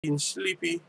Getting sleepy.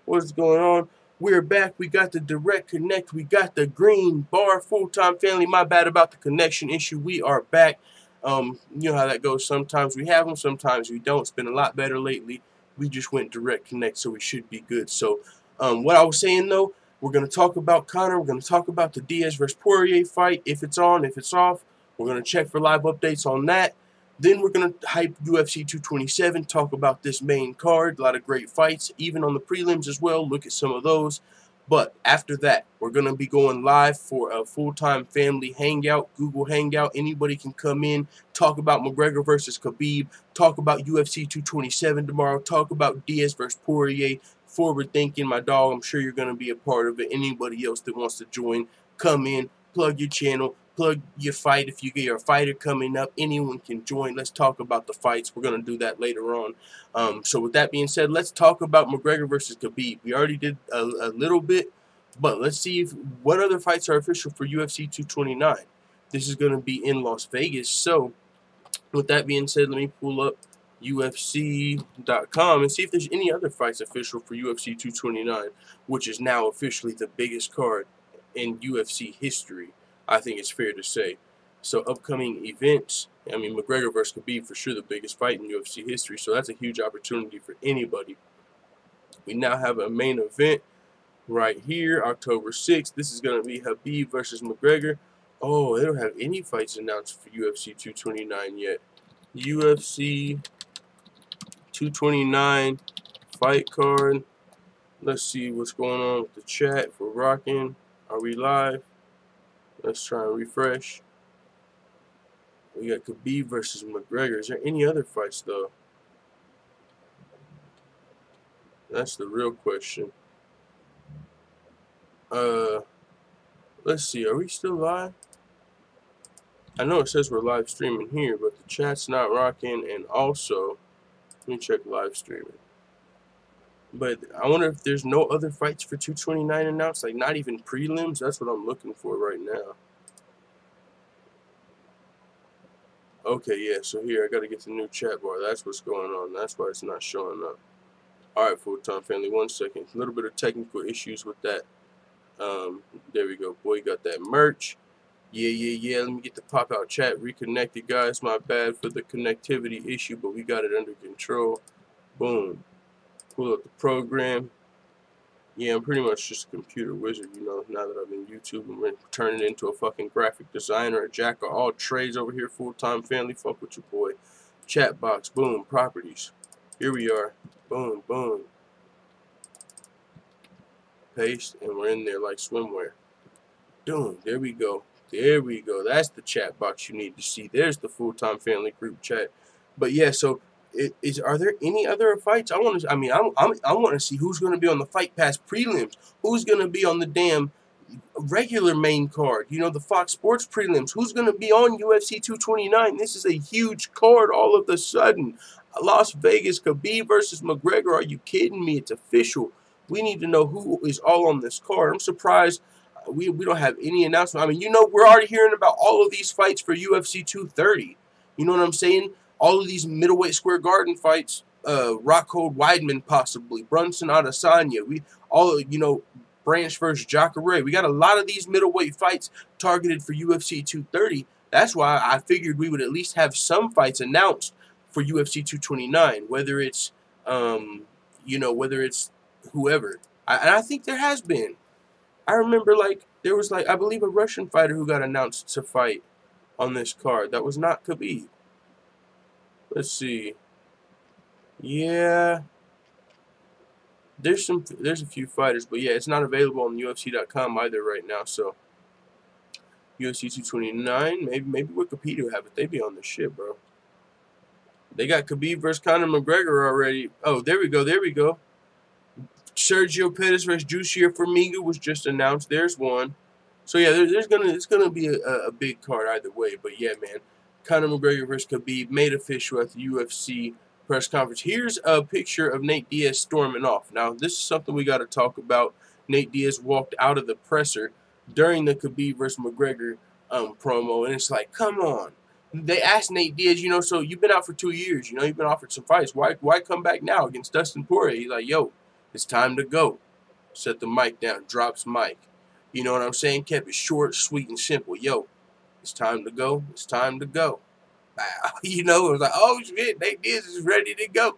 What's going on? We're back. We got the direct connect. We got the green bar. Full-time family. My bad about the connection issue. We are back. You know how that goes. Sometimes we have them. Sometimes we don't. It's been a lot better lately. We just went direct connect, so we should be good. So, what I was saying though, we're gonna talk about Conor. We're gonna talk about the Diaz versus Poirier fight. If it's on, if it's off. We're gonna check for live updates on that. Then we're going to hype UFC 227, talk about this main card, a lot of great fights, even on the prelims as well, look at some of those. But after that, we're going to be going live for a full-time family hangout, Google Hangout. Anybody can come in, talk about McGregor versus Khabib, talk about UFC 227 tomorrow, talk about Diaz versus Poirier, forward thinking, my dog. I'm sure you're going to be a part of it. Anybody else that wants to join, come in, plug your channel. Plug your fight. If you get your fighter coming up, anyone can join. Let's talk about the fights. We're going to do that later on. So with that being said, let's talk about McGregor versus Khabib. We already did a little bit, but let's see what other fights are official for UFC 229. This is going to be in Las Vegas. So with that being said, let me pull up UFC.com and see if there's any other fights official for UFC 229, which is now officially the biggest card in UFC history. I think it's fair to say. So upcoming events, I mean, McGregor versus Khabib for sure the biggest fight in UFC history, so that's a huge opportunity for anybody. We now have a main event right here, October 6th. This is going to be Khabib versus McGregor. Oh, they don't have any fights announced for UFC 229 yet. UFC 229 fight card. Let's see what's going on with the chat. If we're rocking, are we live? Let's try and refresh. We got Khabib versus McGregor. Is there any other fights, though? That's the real question. Let's see. Are we still live? I know it says we're live streaming here, but the chat's not rocking. And also, let me check live streaming. But I wonder if there's no other fights for 229 announced, like not even prelims. That's what I'm looking for right now. Okay, yeah, so here, I got to get the new chat bar. That's what's going on. That's why it's not showing up. All right, full-time family, 1 second. A little bit of technical issues with that. There we go. Boy, got that merch. Yeah. Let me get the pop-out chat reconnected, guys. My bad for the connectivity issue, but we got it under control. Boom. Pull up the program. Yeah, I'm pretty much just a computer wizard, you know, now that I'm in YouTube. I'm turning into a fucking graphic designer, a jack of all trades over here, full-time family. Fuck with your boy. Chat box, boom, properties. Here we are. Boom, boom. Paste, and we're in there like swimwear. Boom, there we go. There we go. That's the chat box you need to see. There's the full-time family group chat. But yeah, so are there any other fights? I want to see who's going to be on the Fight Pass prelims. Who's going to be on the damn regular main card? You know, the Fox Sports prelims. Who's going to be on UFC 229? This is a huge card all of a sudden. Las Vegas, Khabib versus McGregor. Are you kidding me? It's official. We need to know who is all on this card. I'm surprised we don't have any announcement. I mean, you know, we're already hearing about all of these fights for UFC 230. You know what I'm saying? All of these middleweight Square Garden fights, Rockhold Weidman possibly, Brunson Adesanya, Branch versus Jacare. We got a lot of these middleweight fights targeted for UFC 230. That's why I figured we would at least have some fights announced for UFC 229, whether it's, whether it's whoever. And I think there has been. I remember, there was, I believe a Russian fighter who got announced to fight on this card. That was not Khabib. Let's see. Yeah. There's a few fighters, but yeah, it's not available on UFC.com either right now, so UFC 229, maybe Wikipedia will have it. They be on the shit, bro. They got Khabib versus Conor McGregor already. Oh, there we go. Sergio Pettis versus Jussier Formiga was just announced. There's one. So yeah, it's gonna be a big card either way. But yeah, man, Conor McGregor versus Khabib made official at the UFC press conference. Here's a picture of Nate Diaz storming off. Now, this is something we got to talk about. Nate Diaz walked out of the presser during the Khabib versus McGregor promo, and it's like, come on. they asked Nate Diaz, you know, so you've been out for 2 years, you know, you've been offered some fights. Why come back now against Dustin Poirier? He's like, yo, it's time to go. Set the mic down, drops mic. You know what I'm saying? Kept it short, sweet, and simple. Yo, it's time to go. It's time to go. You know, it was like, oh shit, Nate Diaz is ready to go.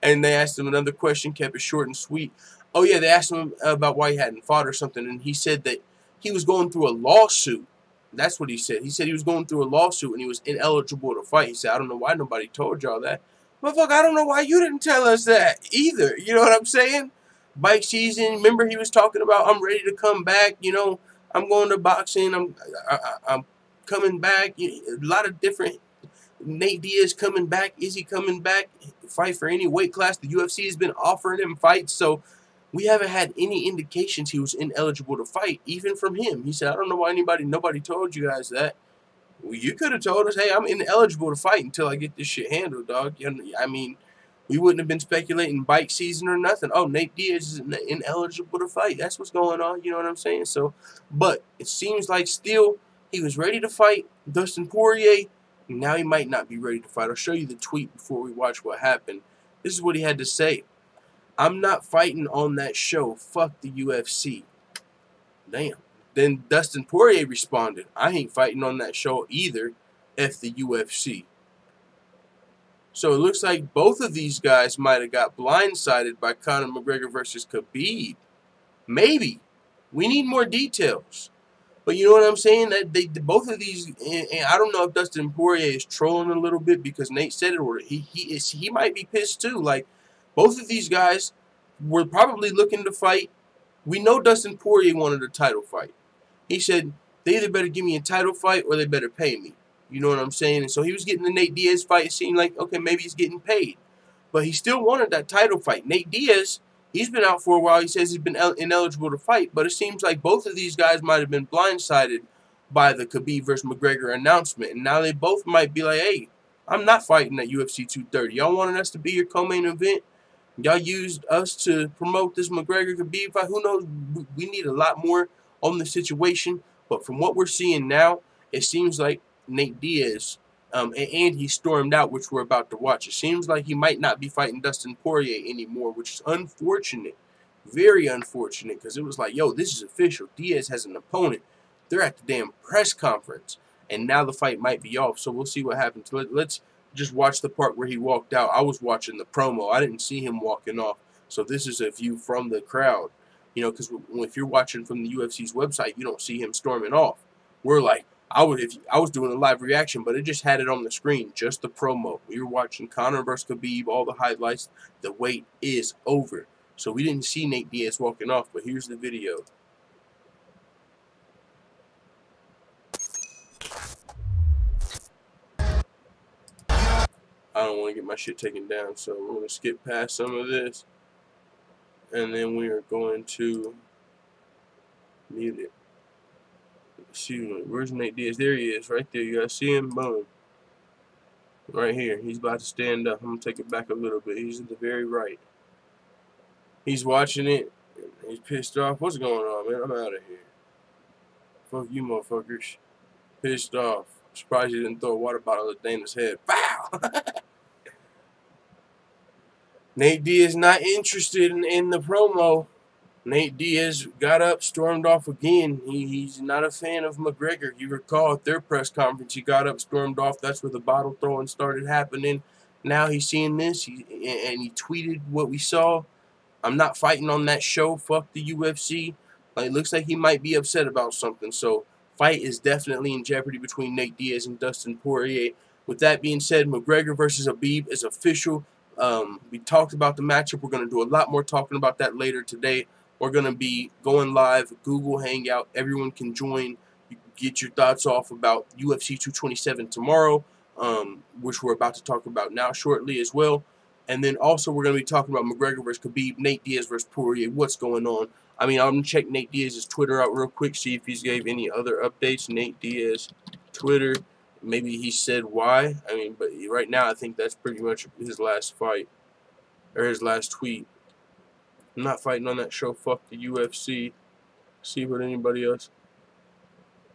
And they asked him another question, kept it short and sweet. Oh yeah, they asked him about why he hadn't fought or something, and he said that he was going through a lawsuit. That's what he said. He said he was going through a lawsuit and he was ineligible to fight. He said, I don't know why nobody told y'all that. Motherfucker, I don't know why you didn't tell us that either. You know what I'm saying? Bike season, remember he was talking about, I'm ready to come back, you know, I'm going to boxing, I'm coming back. A lot of different, Nate Diaz coming back, is he coming back? Fight for any weight class. The UFC has been offering him fights, so we haven't had any indications he was ineligible to fight, even from him. He said, I don't know why nobody told you guys that. Well, you could have told us, hey, I'm ineligible to fight until I get this shit handled, dog. I mean, we wouldn't have been speculating bike season or nothing. Oh, Nate Diaz is ineligible to fight. That's what's going on. You know what I'm saying? So, but it seems like still he was ready to fight Dustin Poirier. Now he might not be ready to fight. I'll show you the tweet before we watch what happened. This is what he had to say. I'm not fighting on that show. Fuck the UFC. Damn. Then Dustin Poirier responded, I ain't fighting on that show either. F the UFC. So it looks like both of these guys might have got blindsided by Conor McGregor versus Khabib. Maybe. We need more details. But you know what I'm saying? That both of these, and I don't know if Dustin Poirier is trolling a little bit because Nate said it, or he might be pissed too. Like, both of these guys were probably looking to fight. We know Dustin Poirier wanted a title fight. He said, they either better give me a title fight or they better pay me. You know what I'm saying? And so he was getting the Nate Diaz fight. It seemed like, okay, maybe he's getting paid. But he still wanted that title fight. Nate Diaz, he's been out for a while. He says he's been ineligible to fight. But it seems like both of these guys might have been blindsided by the Khabib versus McGregor announcement. And now they both might be like, hey, I'm not fighting at UFC 230. Y'all wanted us to be your co-main event? Y'all used us to promote this McGregor-Khabib fight. Who knows? We need a lot more on the situation. But from what we're seeing now, it seems like Nate Diaz, and he stormed out, which we're about to watch. It seems like he might not be fighting Dustin Poirier anymore, which is unfortunate. Very unfortunate, because it was like, yo, this is official. Diaz has an opponent. They're at the damn press conference. And now the fight might be off, so we'll see what happens. Let's just watch the part where he walked out. I was watching the promo. I didn't see him walking off. So this is a view from the crowd. You know, because if you're watching from the UFC's website, you don't see him storming off. We're like, I was doing a live reaction, but it just had it on the screen, just the promo. We were watching Conor versus Khabib, all the highlights. The wait is over. So we didn't see Nate Diaz walking off, but here's the video. I don't want to get my shit taken down, so we're going to skip past some of this. And then we are going to mute it. See, where's Nate Diaz? There he is, right there. You guys see him? Boom. Right here. He's about to stand up. I'm going to take it back a little bit. He's at the very right. He's watching it. He's pissed off. What's going on, man? I'm out of here. Fuck you, motherfuckers. Pissed off. Surprised he didn't throw a water bottle at Dana's head. Pow! Nate Diaz not interested in the promo. Nate Diaz got up, stormed off again. He's not a fan of McGregor. You recall at their press conference, he got up, stormed off. That's where the bottle throwing started happening. Now he's seeing this, and he tweeted what we saw. I'm not fighting on that show. Fuck the UFC. Like, it looks like he might be upset about something. So, fight is definitely in jeopardy between Nate Diaz and Dustin Poirier. With that being said, McGregor versus Khabib is official. We talked about the matchup. We're going to do a lot more talking about that later today. We're going to be going live, Google Hangout. Everyone can join. You can get your thoughts off about UFC 227 tomorrow, which we're about to talk about now shortly as well. And then also we're going to be talking about McGregor versus Khabib, Nate Diaz versus Poirier, what's going on. I mean, I'm going to check Nate Diaz's Twitter out real quick, see if he's gave any other updates. Nate Diaz, Twitter. Maybe he said why. I mean, but right now I think that's pretty much his last fight, or his last tweet. I'm not fighting on that show. Fuck the UFC. See what anybody else.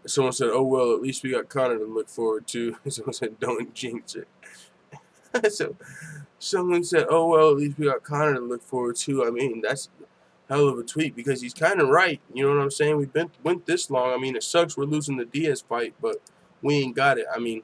Someone said, "Oh well, at least we got Conor to look forward to." Someone said, "Don't jinx it." So someone said, "Oh well, at least we got Conor to look forward to." I mean, that's a hell of a tweet because he's kind of right. You know what I'm saying? We've went this long. I mean, it sucks we're losing the Diaz fight, but we ain't got it. I mean,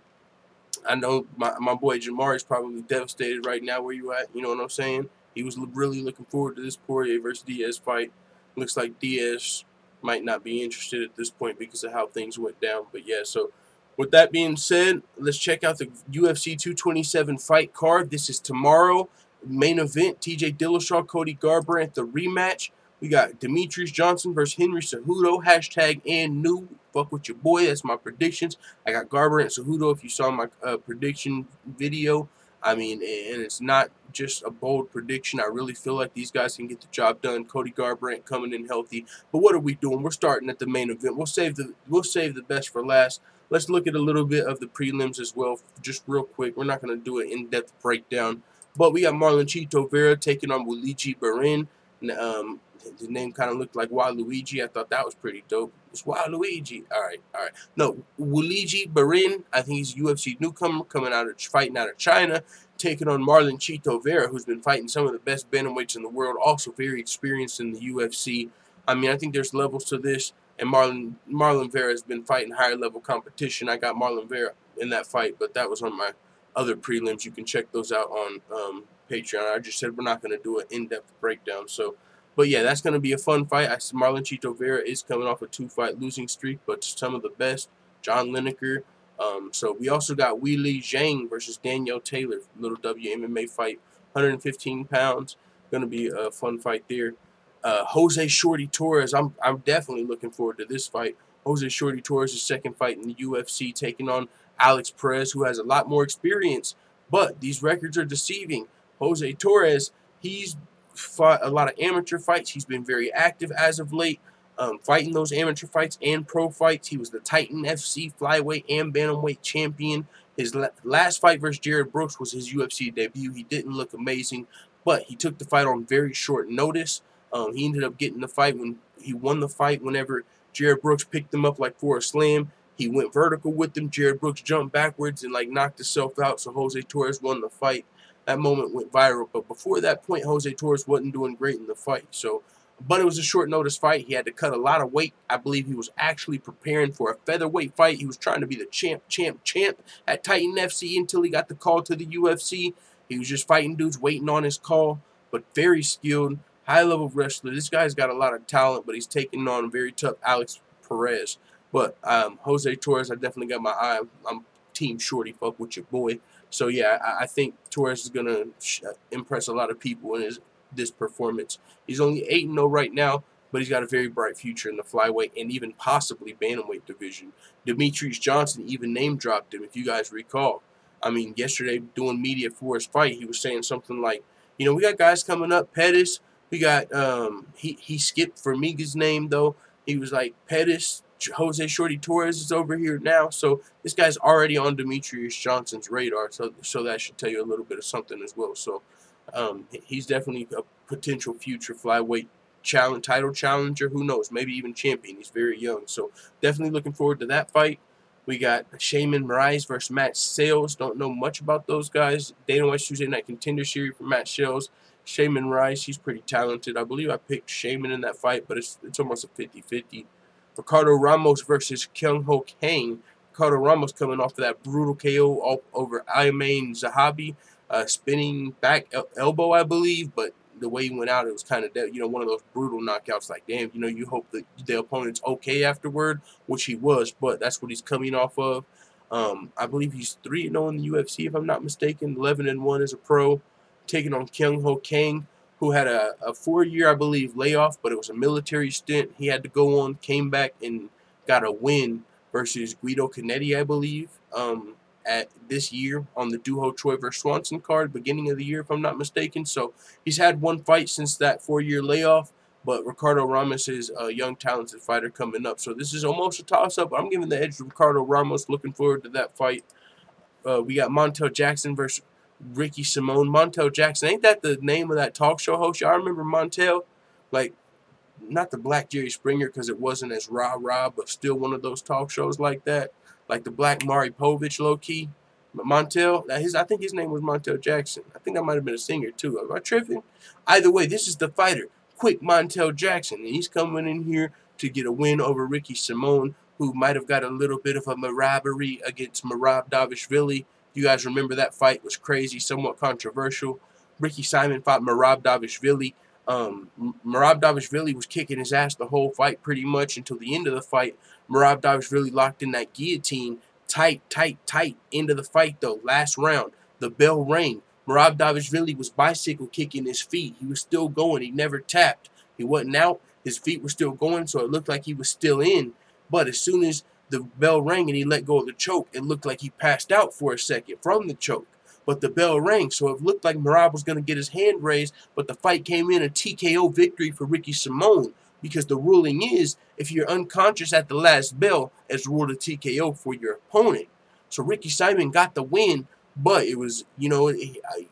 I know my boy Jamar is probably devastated right now. Where you at? You know what I'm saying? He was really looking forward to this Poirier versus Diaz fight. Looks like Diaz might not be interested at this point because of how things went down. But yeah, so with that being said, let's check out the UFC 227 fight card. This is tomorrow. Main event, TJ Dillashaw, Cody Garbrandt, the rematch. We got Demetrius Johnson versus Henry Cejudo. Hashtag and new. Fuck with your boy. That's my predictions. I got Garbrandt Cejudo if you saw my prediction video. I mean, and it's not just a bold prediction. I really feel like these guys can get the job done. Cody Garbrandt coming in healthy. But what are we doing? We're starting at the main event. We'll save the best for last. Let's look at a little bit of the prelims as well, just real quick. We're not going to do an in-depth breakdown. But we got Marlon Chito Vera taking on Woodley Barin. His name kind of looked like Waluigi. I thought that was pretty dope. It's Waluigi. All right. No, Woodley Barin. I think he's a UFC newcomer fighting out of China, taking on Marlon Chito Vera, who's been fighting some of the best bantamweights in the world. Also very experienced in the UFC. I mean, I think there's levels to this, and Marlon Vera has been fighting higher level competition. I got Marlon Vera in that fight, but that was on my other prelims. You can check those out on Patreon. I just said we're not going to do an in-depth breakdown. So, but yeah, that's going to be a fun fight. I see Marlon Chito Vera is coming off a 2-fight losing streak, but some of the best. John Lineker. So we also got Weili Zhang versus Danielle Taylor, little WMMA fight, 115 pounds. Going to be a fun fight there. Jose Shorty Torres. I'm definitely looking forward to this fight. Jose Shorty Torres' second fight in the UFC, taking on Alex Perez, who has a lot more experience, but these records are deceiving. Jose Torres, he's fought a lot of amateur fights. He's been very active as of late, fighting those amateur fights and pro fights. He was the Titan FC flyweight and bantamweight champion. His last fight versus Jared Brooks was his UFC debut. He didn't look amazing, but he took the fight on very short notice. He ended up getting the fight when he won the fight whenever Jared Brooks picked him up like for a slam. He went vertical with him. Jared Brooks jumped backwards and like knocked himself out, so Jose Torres won the fight. That moment went viral, but before that point, Jose Torres wasn't doing great in the fight. So, but it was a short notice fight. He had to cut a lot of weight. I believe he was actually preparing for a featherweight fight. He was trying to be the champ at Titan FC until he got the call to the UFC. He was just fighting dudes, waiting on his call, but very skilled, high-level wrestler. This guy's got a lot of talent, but he's taking on a very tough Alex Perez. But Jose Torres, I definitely got my eye. I'm Team Shorty. Fuck with your boy. So yeah, I think Torres is gonna impress a lot of people in this performance. He's only 8-0 right now, but he's got a very bright future in the flyweight and even possibly bantamweight division. Demetrius Johnson even name dropped him, if you guys recall. I mean, yesterday doing media for his fight, he was saying something like, you know, we got guys coming up, Pettis. We got he skipped Formiga's name though. He was like Pettis. Jose Shorty Torres is over here now, so this guy's already on Demetrius Johnson's radar, so that should tell you a little bit of something as well. So he's definitely a potential future flyweight title challenger. Who knows? Maybe even champion. He's very young, so definitely looking forward to that fight. We got Shaman Moraes versus Matt Sales. Don't know much about those guys. Dana White's Tuesday Night Contender Series for Matt Sales. Shaman Moraes, he's pretty talented. I believe I picked Shaman in that fight, but it's almost a 50-50. Ricardo Ramos versus Kyung Ho Kang. Ricardo Ramos coming off of that brutal KO over Ayman Zahabi, spinning back elbow, I believe, but the way he went out, it was kind of, you know, one of those brutal knockouts. Like, damn, you know, you hope that the opponent's okay afterward, which he was, but that's what he's coming off of. I believe he's 3-0 in the UFC, if I'm not mistaken, 11-1 as a pro, taking on Kyung Ho Kang, who had a 4-year, I believe, layoff, but it was a military stint. He had to go on, came back, and got a win versus Guido Canetti, I believe, at this year on the Duho Choi versus Swanson card, beginning of the year, if I'm not mistaken. So he's had one fight since that 4-year layoff, but Ricardo Ramos is a young, talented fighter coming up. So this is almost a toss-up, but I'm giving the edge to Ricardo Ramos. Looking forward to that fight. We got Montel Jackson versus Ricky Simone. Montel Jackson, ain't that the name of that talk show host? Y'all remember Montel? Like, not the Black Jerry Springer because it wasn't as rah-rah, but still one of those talk shows like that. Like the Black Maury Povich, low-key. Montel, I think his name was Montel Jackson. I think that might have been a singer too. Am I tripping? Either way, this is the fighter, Quick Montel Jackson, and he's coming in here to get a win over Ricky Simone, who might have got a little bit of a robbery against Merab Davishvili. You guys remember that fight? It was crazy, somewhat controversial. Ricky Simon fought Merab Davishvili. Merab Davishvili was kicking his ass the whole fight pretty much until the end of the fight. Merab Davishvili locked in that guillotine. Tight into the fight though. Last round, the bell rang. Merab Davishvili was bicycle kicking his feet. He was still going. He never tapped. He wasn't out. His feet were still going, so it looked like he was still in. But as soon as the bell rang and he let go of the choke, it looked like he passed out for a second from the choke. But the bell rang, so it looked like Merab was going to get his hand raised, but the fight came in a TKO victory for Ricky Simone, because the ruling is, if you're unconscious at the last bell, it's ruled a TKO for your opponent. So Ricky Simon got the win, but it was, you know,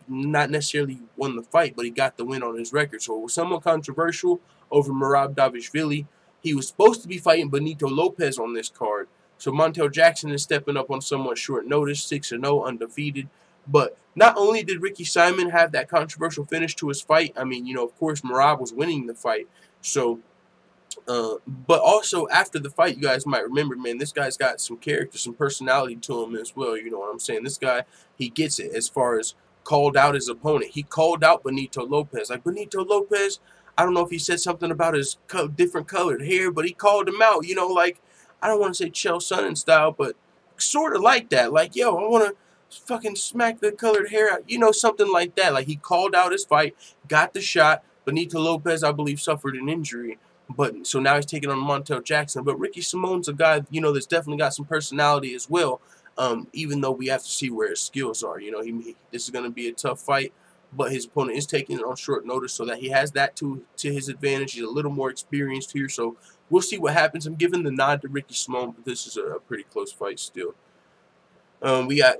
not necessarily won the fight, but he got the win on his record. So it was somewhat controversial over Merab Davishvili. He was supposed to be fighting Benito Lopez on this card. So Montel Jackson is stepping up on somewhat short notice, 6-0, undefeated. But not only did Ricky Simon have that controversial finish to his fight, I mean, you know, of course, Merab was winning the fight. So, but also after the fight, you guys might remember, man, this guy's got some character, some personality to him as well. You know what I'm saying? This guy, he gets it as far as called out his opponent. He called out Benito Lopez. Like, Benito Lopez, I don't know if he said something about his different colored hair, but he called him out, you know, like, I don't want to say Chael Sonnen style, but sort of like that. Like, yo, I want to fucking smack the colored hair out, you know, something like that. Like, he called out his fight, got the shot. Benito Lopez, I believe, suffered an injury, but so now he's taking on Montel Jackson. But Ricky Simone's a guy, you know, that's definitely got some personality as well. Even though we have to see where his skills are, you know, this is going to be a tough fight, but his opponent is taking it on short notice, so that he has that to his advantage. He's a little more experienced here, so we'll see what happens. I'm giving the nod to Ricky Simone, but this is a pretty close fight still.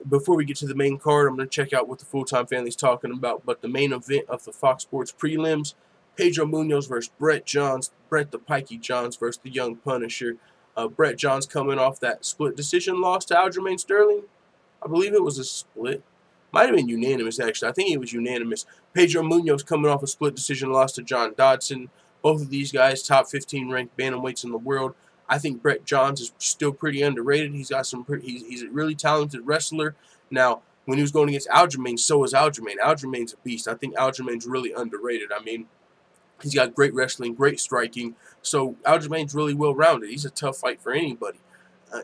Before we get to the main card, I'm going to check out what the full-time family's talking about. But the main event of the Fox Sports prelims, Pedro Munoz versus Brett Johns. Brett the Pikey Johns versus the Young Punisher. Brett Johns coming off that split decision loss to Aljamain Sterling. I believe it was a split. Might have been unanimous, actually. I think it was unanimous. Pedro Munoz coming off a split decision loss to John Dodson. Both of these guys, top 15 ranked bantamweights in the world. I think Brett Johns is still pretty underrated. He's got some. He's a really talented wrestler. Now, when he was going against Aljamain, so is Aljamain. Aljamain's a beast. I think Aljamain's really underrated. I mean, he's got great wrestling, great striking. So Aljamain's really well-rounded. He's a tough fight for anybody.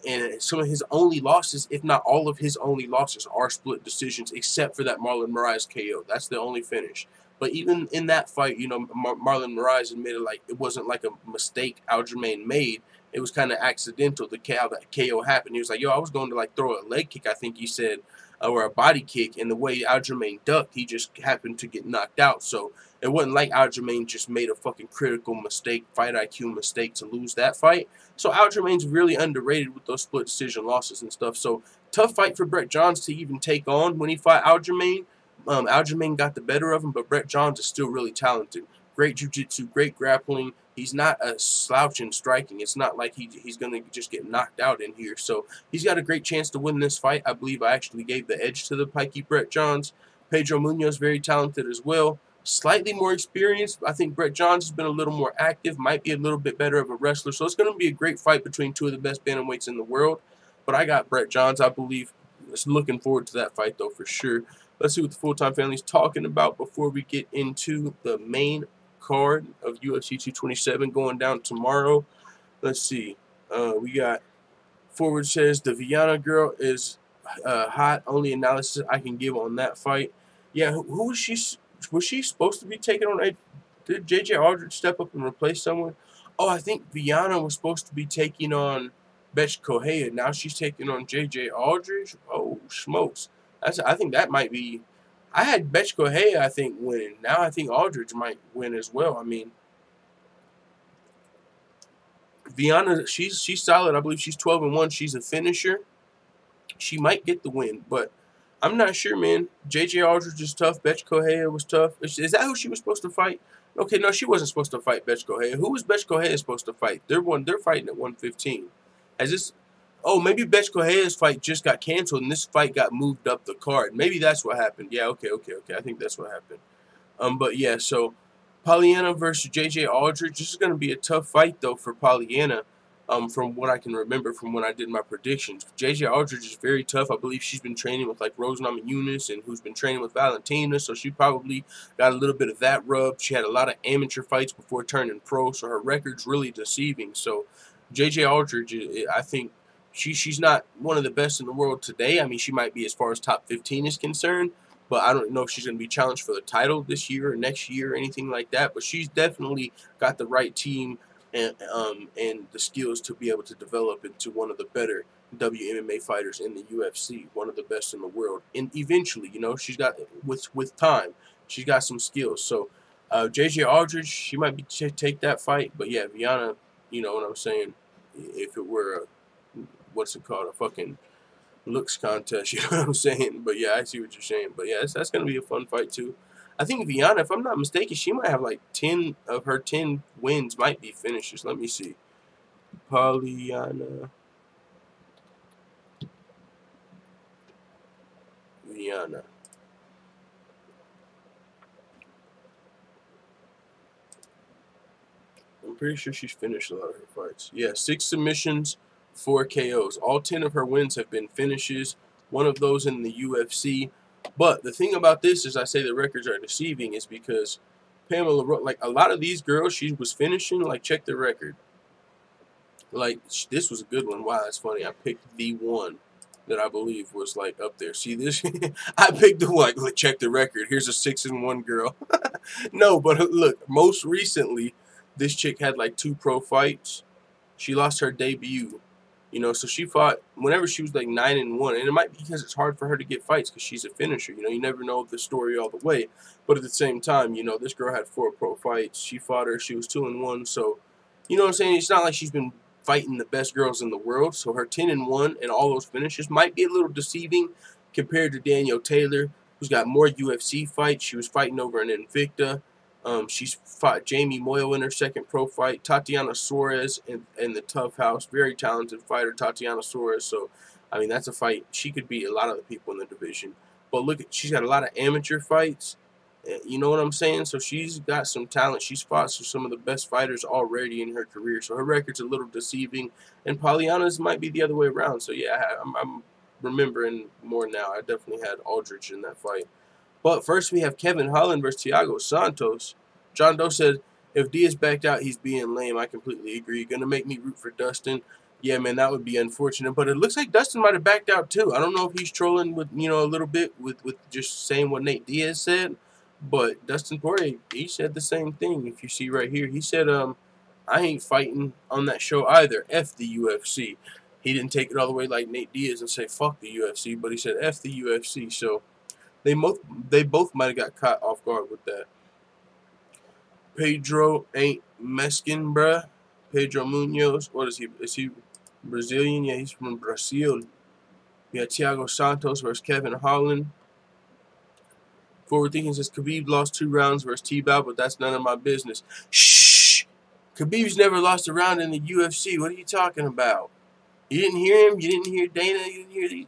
And some of his only losses, if not all of his only losses, are split decisions, except for that Marlon Moraes KO. That's the only finish. But even in that fight, you know, Marlon Moraes admitted, like, it wasn't like a mistake Aljamain made. It was kind of accidental, how that KO happened. He was like, yo, I was going to, like, throw a leg kick, I think he said, or a body kick, and the way Aljamain ducked, he just happened to get knocked out. So it wasn't like Aljamain just made a fucking critical mistake, fight IQ mistake to lose that fight. So Aljamain's really underrated with those split decision losses and stuff. So tough fight for Brett Johns to even take on when he fought Aljamain. Aljamain got the better of him, but Brett Johns is still really talented. Great jiu-jitsu, great grappling. He's not a slouch in striking. It's not like he's going to just get knocked out in here. So he's got a great chance to win this fight. I believe I actually gave the edge to the pikey Brett Johns. Pedro Munoz, very talented as well. Slightly more experienced. I think Brett Johns has been a little more active, might be a little bit better of a wrestler. So it's going to be a great fight between two of the best bantamweights in the world. But I got Brett Johns, I believe. Just looking forward to that fight, though, for sure. Let's see what the full-time family's talking about before we get into the main card of UFC 227 going down tomorrow. Let's see. We got forward says the Viana girl is hot. Only analysis I can give on that fight. Yeah, who was she? Was she supposed to be taking on? Did JJ Aldridge step up and replace someone? Oh, I think Viana was supposed to be taking on Betch Correia. Now she's taking on JJ Aldridge. Oh, smokes. I think that might be. I had Betch Correia, I think, winning. Now I think Aldridge might win as well. I mean, Viana, she's solid. I believe she's 12-1. She's a finisher. She might get the win, but I'm not sure, man. JJ Aldridge is tough. Betch Correia was tough. Is that who she was supposed to fight? Okay, no, she wasn't supposed to fight Bethe Correia. Who was Bethe Correia supposed to fight? They're fighting at 115. Has this? Oh, maybe Bethe Correia's fight just got canceled and this fight got moved up the card. Maybe that's what happened. Yeah, okay. I think that's what happened. But yeah, so Polyana versus JJ Aldridge. This is going to be a tough fight though for Polyana. From what I can remember from when I did my predictions, JJ Aldridge is very tough. I believe she's been training with like Rose Namajunas and who's been training with Valentina, so she probably got a little bit of that rub. She had a lot of amateur fights before turning pro, so her record's really deceiving. So JJ Aldridge, I think she's not one of the best in the world today. I mean, she might be as far as top 15 is concerned, but I don't know if she's going to be challenged for the title this year or next year or anything like that. But she's definitely got the right team and the skills to be able to develop into one of the better WMMA fighters in the UFC, one of the best in the world. And eventually, you know, she's got with time, she's got some skills. So JJ Aldridge, she might be take that fight. But yeah, Viana, you know what I'm saying? If it were what's it called, a fucking looks contest, you know what I'm saying? But yeah, I see what you're saying. But yeah, that's going to be a fun fight too. I think Viana, if I'm not mistaken, she might have like 10 of her 10 wins might be finishes. Let me see. Polyana. Viana. I'm pretty sure she's finished a lot of her fights. Yeah, 6 submissions, 4 KOs. All 10 of her wins have been finishes. One of those in the UFC. But the thing about this is I say the records are deceiving is because Pamela, like a lot of these girls she was finishing, like check the record. Like this was a good one. Wow, that's funny. I picked the one that I believe was like up there. See this? I picked the one. Like, check the record. Here's a 6-1 girl. No, but look, most recently, this chick had like 2 pro fights. She lost her debut. You know, so she fought whenever she was like 9-1, and it might be because it's hard for her to get fights because she's a finisher. You know, you never know the story all the way, but at the same time, you know, this girl had 4 pro fights. She fought her. She was 2-1, so you know what I'm saying. It's not like she's been fighting the best girls in the world. So her 10-1 and all those finishes might be a little deceiving compared to Danielle Taylor, who's got more UFC fights. She was fighting over an Invicta. She's fought Jamie Moyle in her 2nd pro fight. Tatiana Suarez in the Tough House. Very talented fighter, Tatiana Suarez. So, I mean, that's a fight. She could beat a lot of the people in the division. But look, she's got a lot of amateur fights. You know what I'm saying? So she's got some talent. She's fought some of the best fighters already in her career. So her record's a little deceiving. And Polyana's might be the other way around. So, yeah, I'm remembering more now. I definitely had Aldridge in that fight. But first we have Kevin Holland versus Thiago Santos. John Doe said, if Diaz backed out, he's being lame. I completely agree. Gonna make me root for Dustin. Yeah, man, that would be unfortunate. But it looks like Dustin might have backed out too. I don't know if he's trolling with, you know, a little bit with just saying what Nate Diaz said. But Dustin Poirier, he said the same thing. If you see right here, he said, I ain't fighting on that show either. F the UFC. He didn't take it all the way like Nate Diaz and say fuck the UFC, but he said F the UFC. So they both might have got caught off guard with that. Pedro ain't Mexican, bruh. Pedro Munoz. What is he? Is he Brazilian? Yeah, he's from Brazil. We got Thiago Santos versus Kevin Holland. Forward Thinking says Khabib lost 2 rounds versus T-Bout, but that's none of my business. Shh! Khabib's never lost a round in the UFC. What are you talking about? You didn't hear him? You didn't hear Dana? You didn't hear these?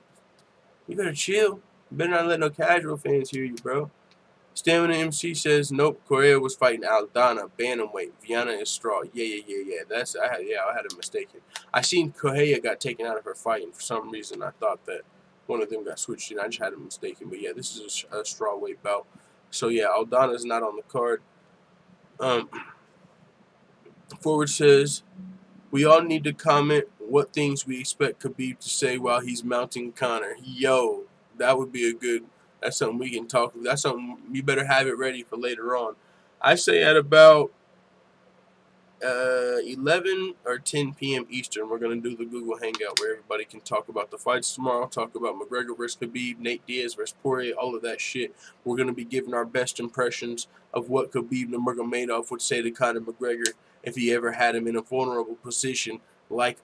You better chill. You better not let no casual fans hear you, bro. Stamina MC says, nope, Correa was fighting Aldana, bantamweight. Viana is straw. Yeah. I had a mistake. I seen Correa got taken out of her fight, and for some reason I thought that one of them got switched in. I just had a mistake. But yeah, this is a strawweight bout. So yeah, Aldana's not on the card. Forward says, we all need to comment what things we expect Khabib to say while he's mounting Conor. Yo, that would be a good... That's something we can talk. That's something you better have it ready for later on. I say at about 11 or 10 p.m. Eastern, we're going to do the Google Hangout where everybody can talk about the fights tomorrow, talk about McGregor versus Khabib, Nate Diaz versus Poirier, all of that shit. We're going to be giving our best impressions of what Khabib Nurmagomedov would say to Conor McGregor if he ever had him in a vulnerable position like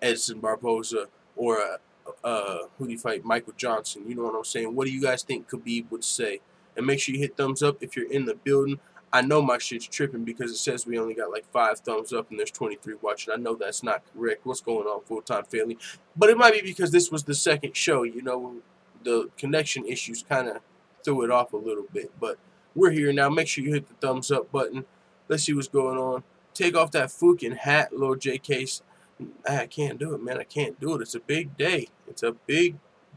Edson Barboza or who do you fight? Michael Johnson. You know what I'm saying? What do you guys think Khabib would say? And make sure you hit thumbs up if you're in the building. I know my shit's tripping because it says we only got like 5 thumbs up and there's 23 watching. I know that's not correct. What's going on, full-time family? But it might be because this was the second show. You know, the connection issues kind of threw it off a little bit. But we're here now. Make sure you hit the thumbs up button. Let's see what's going on. Take off that fucking hat, little JK. I can't do it, man. I can't do it. It's a big day. It's a big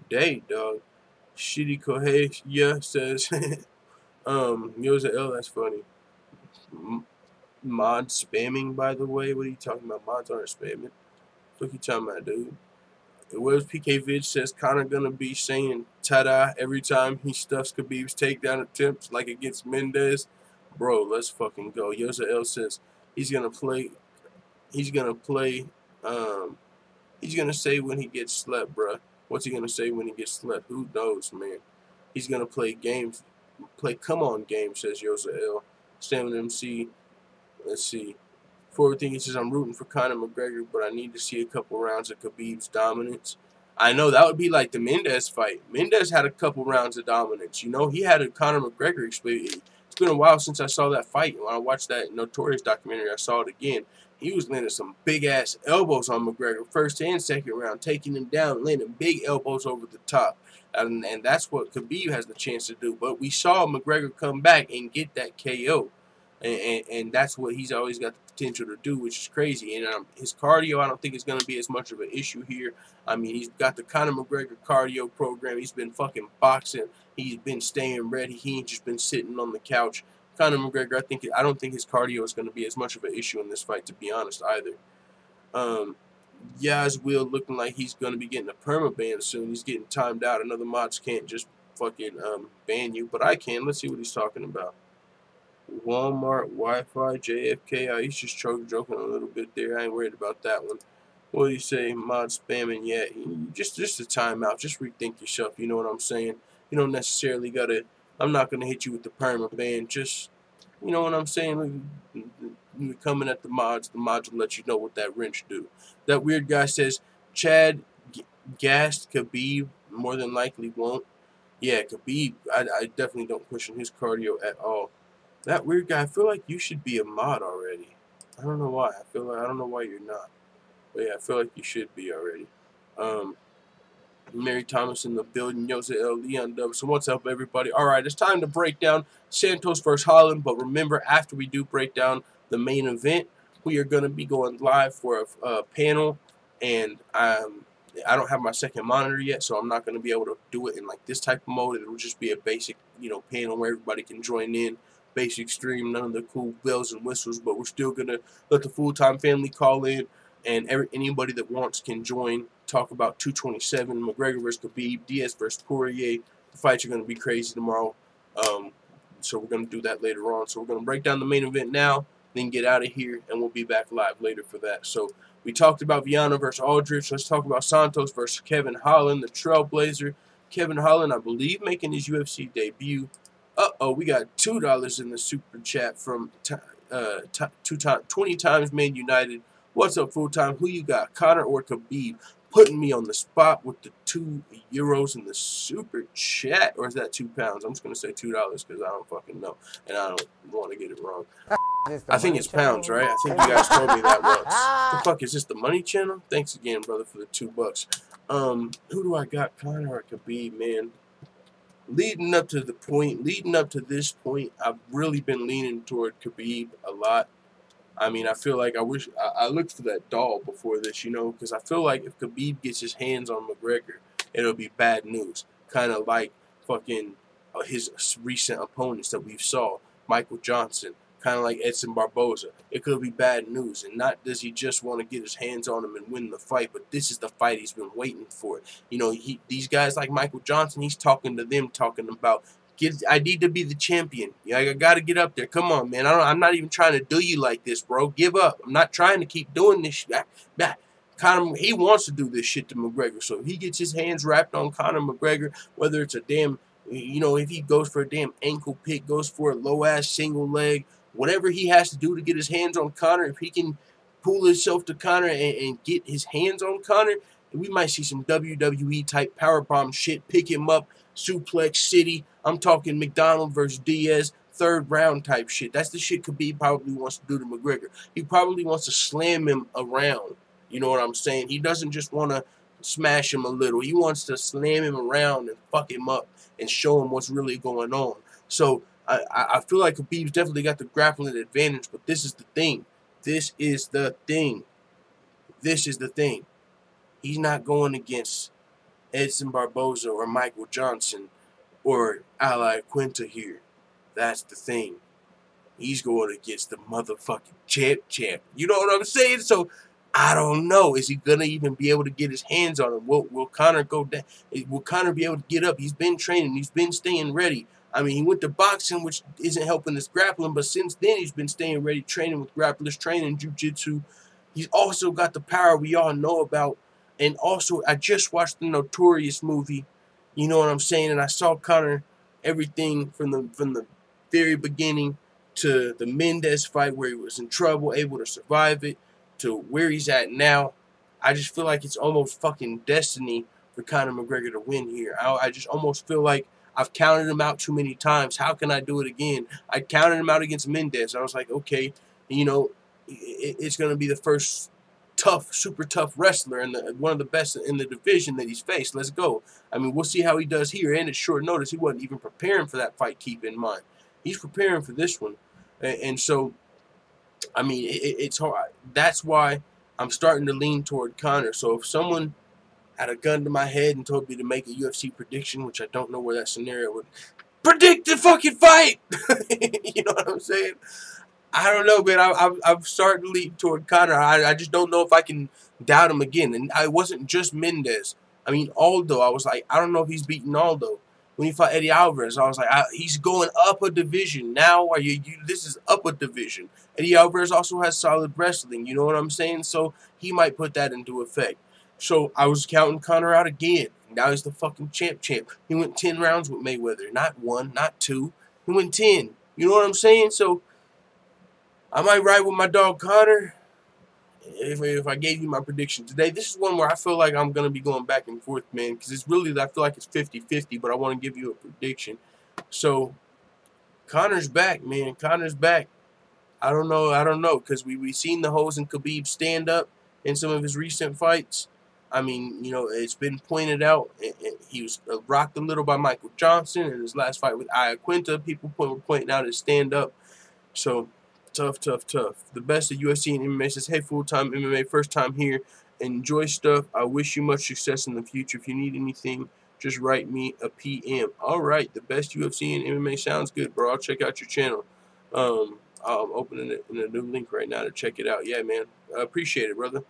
day, dog. Shitty Kohei, yeah, says, Yo's a L, that's funny. Mod spamming, by the way. What are you talking about? Mods aren't spamming. What you talking about, dude? It was PK Vid says Conor gonna be saying ta-da every time he stuffs Khabib's takedown attempts like against Mendez. Bro, let's fucking go. Yo's a L says he's gonna play, he's gonna say when he gets slept, bruh. What's he gonna say when he gets slept? Who knows, man? He's gonna play games, come on games, says Yosa L. Stamina MC. Let's see. Forward thing, he says I'm rooting for Conor McGregor, but I need to see a couple rounds of Khabib's dominance. I know that would be like the Mendez fight. Mendez had a couple rounds of dominance. You know, he had a Conor McGregor experience. It's been a while since I saw that fight. When I watched that Notorious documentary, I saw it again. He was landing some big-ass elbows on McGregor, first and second round, taking him down, landing big elbows over the top. And that's what Khabib has the chance to do. But we saw McGregor come back and get that KO. And that's what he's always got the potential to do, which is crazy. And his cardio, I don't think is going to be as much of an issue here. I mean, he's got the Conor McGregor cardio program. He's been fucking boxing. He's been staying ready. He ain't just been sitting on the couch. Conor McGregor, I don't think his cardio is going to be as much of an issue in this fight, to be honest, either. Yaz Will looking like he's going to be getting a perma ban soon. He's getting timed out. Another mods can't just fucking ban you, but I can. Let's see what he's talking about. Walmart, Wi-Fi, JFK. He's just joking a little bit there. I ain't worried about that one. What do you say? Mod spamming yet? Just a timeout. Just rethink yourself. You know what I'm saying? You don't necessarily gotta. I'm not gonna hit you with the perma ban. Just, you know what I'm saying? You're coming at the mods will let you know what that wrench do. That weird guy says Chad gassed Khabib. More than likely won't. Yeah, Khabib. I definitely don't question his cardio at all. That weird guy, I feel like you should be a mod already. I don't know why. I don't know why you're not. But yeah, I feel like you should be already. Mary Thomas in the building. Jose L. Leon Dub. So what's up, everybody? All right, it's time to break down Santos versus Holland. But remember, after we do break down the main event, we are going to be going live for a panel. And I don't have my second monitor yet, so I'm not going to be able to do it in like this type of mode. It'll just be a basic, panel where everybody can join in. Basic stream, none of the cool bells and whistles, but we're still gonna let the full-time family call in, and anybody that wants can join. Talk about 227, McGregor versus Khabib, Diaz versus Poirier. The fights are gonna be crazy tomorrow, so we're gonna do that later on. So we're gonna break down the main event now, then get out of here, and we'll be back live later for that. So we talked about Viana versus Aldrich. Let's talk about Santos versus Kevin Holland, the Trailblazer. Kevin Holland, I believe, making his UFC debut. Uh-oh, we got $2 in the super chat from 20 times Man United. What's up, full-time? Who you got, Conor or Khabib? Putting me on the spot with the €2 in the super chat. Or is that £2? I'm just going to say $2 because I don't fucking know. And I don't want to get it wrong. I think it's pounds, right? I think you guys told me that once. The fuck, is this the money channel? Thanks again, brother, for the $2. Who do I got, Conor or Khabib, man? Leading up to this point, I've really been leaning toward Khabib a lot. I mean, I feel like I looked for that doll before this, because I feel like if Khabib gets his hands on McGregor, it'll be bad news. Kind of like fucking his recent opponents that we've saw, Michael Johnson, kind of like Edson Barboza. It could be bad news, and not does he just want to get his hands on him and win the fight, but this is the fight he's been waiting for. These guys like Michael Johnson, he's talking to them, talking about, I need to be the champion. Yeah, I got to get up there. Come on, man. I'm not even trying to do you like this, bro. Give up. I'm not trying to keep doing this shit. Conor, he wants to do this shit to McGregor, so if he gets his hands wrapped on Conor McGregor, whether it's a damn, if he goes for a damn ankle pick, goes for a low-ass single leg, whatever he has to do to get his hands on Conor, if he can pull himself to Conor and get his hands on Conor, we might see some WWE-type powerbomb shit, pick him up, suplex city. I'm talking McDonald versus Diaz, third round type shit. That's the shit Khabib probably wants to do to McGregor. He probably wants to slam him around. You know what I'm saying? He doesn't just want to smash him a little. He wants to slam him around and fuck him up and show him what's really going on. So I feel like Khabib's definitely got the grappling advantage, but this is the thing. This is the thing. This is the thing. He's not going against Edson Barboza or Michael Johnson or Ali Quinta here. That's the thing. He's going against the motherfucking champ. You know what I'm saying? So I don't know. Is he gonna even be able to get his hands on him? Will Conor go down? Will Conor be able to get up? He's been training. He's been staying ready. I mean, he went to boxing, which isn't helping his grappling, but since then he's been staying ready, training with grapplers, training jiu-jitsu. He's also got the power we all know about. And also, I just watched the Notorious movie. You know what I'm saying? And I saw Conor, everything from the very beginning to the Mendez fight where he was in trouble, able to survive it, to where he's at now. I just feel like it's almost fucking destiny for Conor McGregor to win here. I just almost feel like I've counted him out too many times. How can I do it again? I counted him out against Mendez. I was like, okay, you know, it's going to be the first tough, super tough wrestler and one of the best in the division that he's faced. Let's go. I mean, we'll see how he does here. And it's short notice. He wasn't even preparing for that fight, keep in mind. He's preparing for this one. And so, I mean, it's hard. That's why I'm starting to lean toward Conor. So if someone had a gun to my head and told me to make a UFC prediction, which I don't know where that scenario would predict the fucking fight. You know what I'm saying? I don't know, man. I'm starting to lean toward Conor. I just don't know if I can doubt him again. And I wasn't just Mendez. I mean, Aldo. I was like, I don't know if he's beating Aldo. When he fought Eddie Alvarez, I was like, he's going up a division. Now, this is up a division. Eddie Alvarez also has solid wrestling. You know what I'm saying? So he might put that into effect. So I was counting Conor out again. Now he's the fucking champ. He went 10 rounds with Mayweather. Not 1, not 2. He went 10. You know what I'm saying? So I might ride with my dog Conor if I gave you my prediction today. This is one where I feel like I'm going to be going back and forth, man, because it's really, I feel like it's 50-50, but I want to give you a prediction. So Conor's back, man. Conor's back. I don't know, because we've seen the hoes in Khabib stand up in some of his recent fights. I mean, you know, it's been pointed out. He was rocked a little by Michael Johnson in his last fight with Ali Quinta. People were pointing out his stand up. So tough. The best of UFC and MMA says, hey, full-time MMA, first time here. Enjoy stuff. I wish you much success in the future. If you need anything, just write me a PM. All right, the best UFC and MMA sounds good, bro. I'll check out your channel. I'm opening it in a new link right now to check it out. Yeah, man. I appreciate it, brother.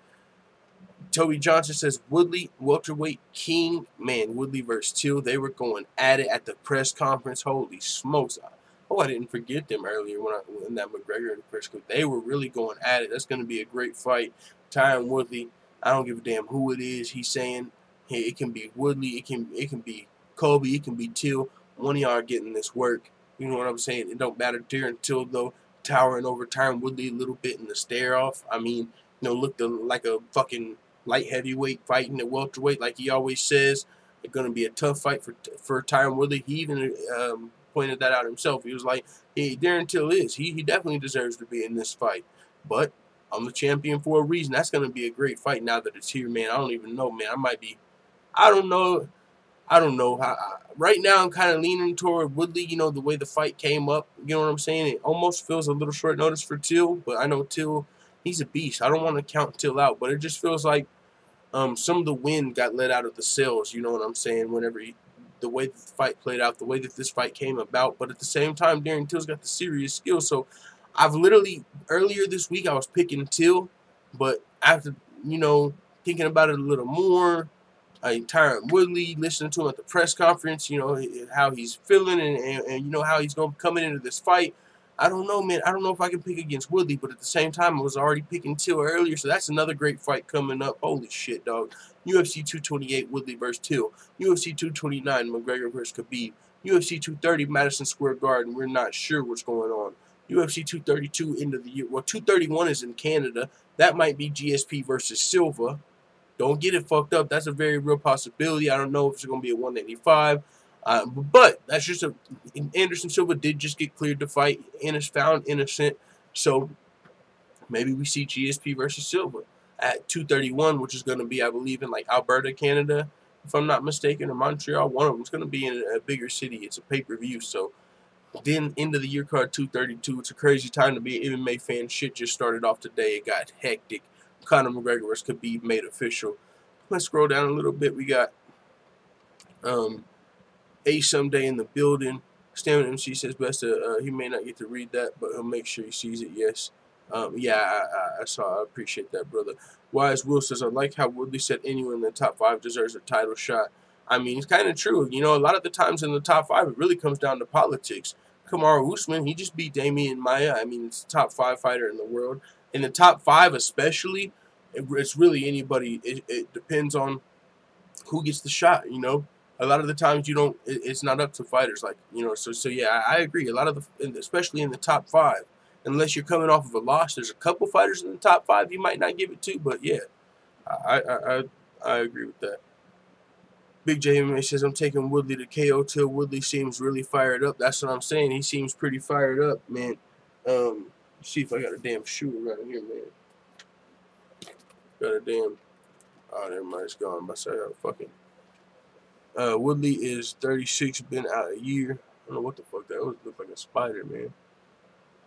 Toby Johnson says, Woodley, welterweight king. Man, Woodley versus Till. They were going at it at the press conference. Holy smokes. Oh, I didn't forget them earlier when that McGregor press conference. They were really going at it. That's going to be a great fight. Tyron Woodley, I don't give a damn who it is. He's saying, hey, it can be Woodley, it can be Colby, it can be Till. One of y'all are getting this work. You know what I'm saying? It don't matter there until, though, towering over Tyron Woodley a little bit in the stare-off. I mean, you know, looked like a fucking light heavyweight fighting at welterweight, like he always says. It's going to be a tough fight for Tyron Woodley. He even pointed that out himself. He was like, hey, Darren Till is. He definitely deserves to be in this fight. But I'm the champion for a reason. That's going to be a great fight now that it's here, man. I don't even know, man. I don't know. Right now, I'm kind of leaning toward Woodley, you know, the way the fight came up. You know what I'm saying? It almost feels a little short notice for Till, but I know Till, he's a beast. I don't want to count Till out, but it just feels like some of the wind got let out of the sails, you know what I'm saying, whenever the way that the fight played out, the way that this fight came about. But at the same time, Darren Till's got the serious skill. So I've literally, earlier this week, I was picking Till, but after, you know, thinking about it a little more, Tyron Woodley, listening to him at the press conference, you know, how he's feeling and you know, how he's going to be coming into this fight. I don't know, man. I don't know if I can pick against Woodley, but at the same time, I was already picking Till earlier, so that's another great fight coming up. Holy shit, dog. UFC 228, Woodley versus Till. UFC 229, McGregor versus Khabib. UFC 230, Madison Square Garden. We're not sure what's going on. UFC 232, end of the year. Well, 231 is in Canada. That might be GSP versus Silva. Don't get it fucked up. That's a very real possibility. I don't know if it's going to be a 185. But that's just Anderson Silva did just get cleared to fight and is found innocent. So maybe we see GSP versus Silva at 231, which is going to be, I believe, in like Alberta, Canada, if I'm not mistaken, or Montreal. One of them is going to be in a bigger city. It's a pay-per-view. So then end of the year card 232. It's a crazy time to be an MMA fan. Shit just started off today. It got hectic. Conor McGregor versus Khabib made official. Let's scroll down a little bit. We got A someday in the building. Stamina MC says best. He may not get to read that, but he'll make sure he sees it. Yes. Yeah, I saw. I appreciate that, brother. Wise Will says, I like how Woodley said anyone in the top 5 deserves a title shot. I mean, it's kind of true. You know, a lot of the times in the top 5, it really comes down to politics. KAMARU Usman, he just beat Damian Maia. I mean, it's the top 5 fighter in the world. In the top 5 especially, it's really anybody. It depends on who gets the shot, you know. A lot of the times you don't, it's not up to fighters. Like, you know, so yeah, I agree. A lot of especially in the top 5. Unless you're coming off of a loss, there's a couple fighters in the top 5 you might not give it to, but yeah, I agree with that. Big J MMA says, I'm taking Woodley to KO till Woodley seems really fired up. That's what I'm saying. He seems pretty fired up, man. See if I got a damn shoe around here, man. Got a damn, oh, never mind, it's gone. But I got fucking, Woodley is 36, been out a year. I don't know what the fuck that was. It looked like a spider, man.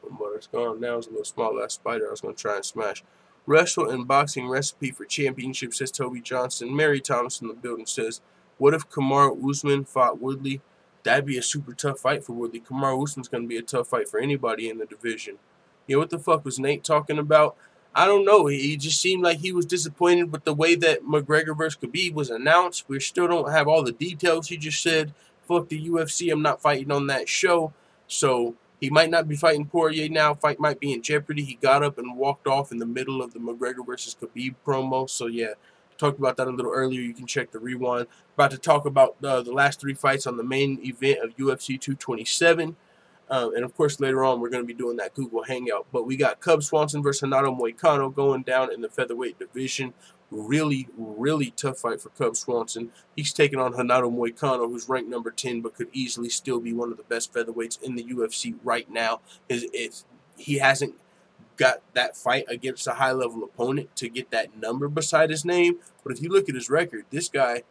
But it's gone now. It's a little small ass spider I was going to try and smash. Wrestle and boxing recipe for championship, says Toby Johnson. Mary Thomas in the building says, what if KAMARU Usman fought Woodley? That'd be a super tough fight for Woodley. KAMARU Usman's going to be a tough fight for anybody in the division. Yeah, what the fuck was Nate talking about? I don't know. He just seemed like he was disappointed with the way that McGregor versus Khabib was announced. We still don't have all the details. He just said, fuck the UFC. I'm not fighting on that show. So he might not be fighting Poirier now. Fight might be in jeopardy. He got up and walked off in the middle of the McGregor versus Khabib promo. So, yeah, talked about that a little earlier. You can check the rewind. About to talk about the last 3 fights on the main event of UFC 227. And, of course, later on, we're going to be doing that Google Hangout. But we got Cub Swanson versus Renato Moicano going down in the featherweight division. Really, really tough fight for Cub Swanson. He's taking on Renato Moicano, who's ranked number 10, but could easily still be one of the best featherweights in the UFC right now. He hasn't got that fight against a high-level opponent to get that number beside his name. But if you look at his record, this guy,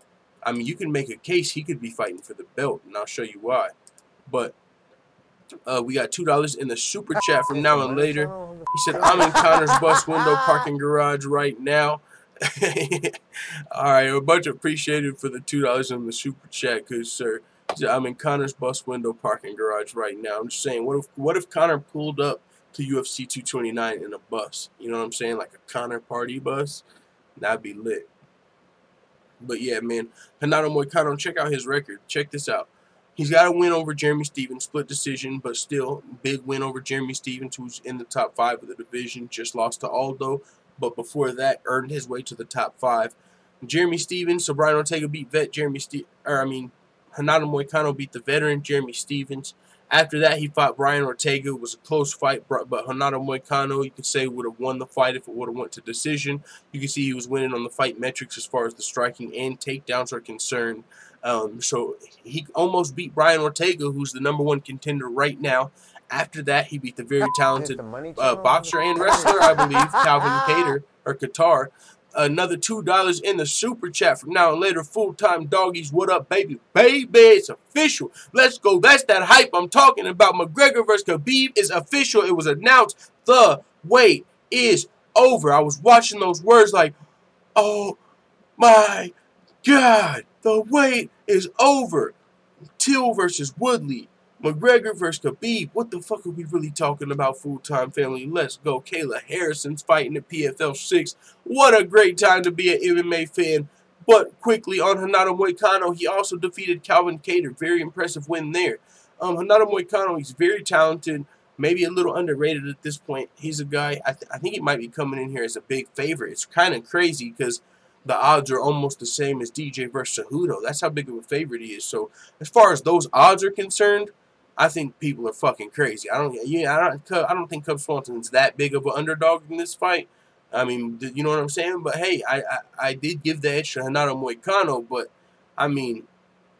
I mean, you can make a case he could be fighting for the belt, and I'll show you why. But we got $2 in the super chat from now and later. He said, I'm in Connor's bus window parking garage right now. Alright, much appreciated for the $2 in the super chat, good sir. I'm in Connor's bus window parking garage right now. I'm just saying, what if Conor pulled up to UFC 229 in a bus? You know what I'm saying? Like a Conor party bus? That'd be lit. But yeah, man, Renato Moicano, check out his record. Check this out. He's got a win over Jeremy Stephens, split decision, but still big win over Jeremy Stephens, who's in the top 5 of the division. Just lost to Aldo, but before that, earned his way to the top 5. Jeremy Stephens, so Brian Ortega beat Renato Moicano beat the veteran Jeremy Stephens. After that, he fought Brian Ortega. It was a close fight, but Renato Moicano, you could say, would have won the fight if it would have went to decision. You can see he was winning on the fight metrics as far as the striking and takedowns are concerned. So he almost beat Brian Ortega, who's the #1 contender right now. After that, he beat the very talented boxer and wrestler, I believe, Calvin Qatar. Another $2 in the super chat from now and later. Full-time doggies, what up, baby? Baby, it's official. Let's go. That's that hype I'm talking about. McGregor versus Khabib is official. It was announced. The wait is over. I was watching those words like, oh my God, the wait is over. Till versus Woodley. McGregor versus Khabib. What the fuck are we really talking about, full-time family? Let's go. Kayla Harrison's fighting at PFL 6. What a great time to be an MMA fan. But quickly on Renato Moicano, he also defeated Calvin Kattar. Very impressive win there. Renato Moicano, he's very talented. Maybe a little underrated at this point. He's a guy, I think he might be coming in here as a big favorite. It's kind of crazy because the odds are almost the same as DJ versus Cejudo. That's how big of a favorite he is. So as far as those odds are concerned, I think people are fucking crazy. I don't think Cub Swanson's that big of an underdog in this fight. I mean, you know what I'm saying? But hey, I did give the edge to Renato Moicano, but I mean,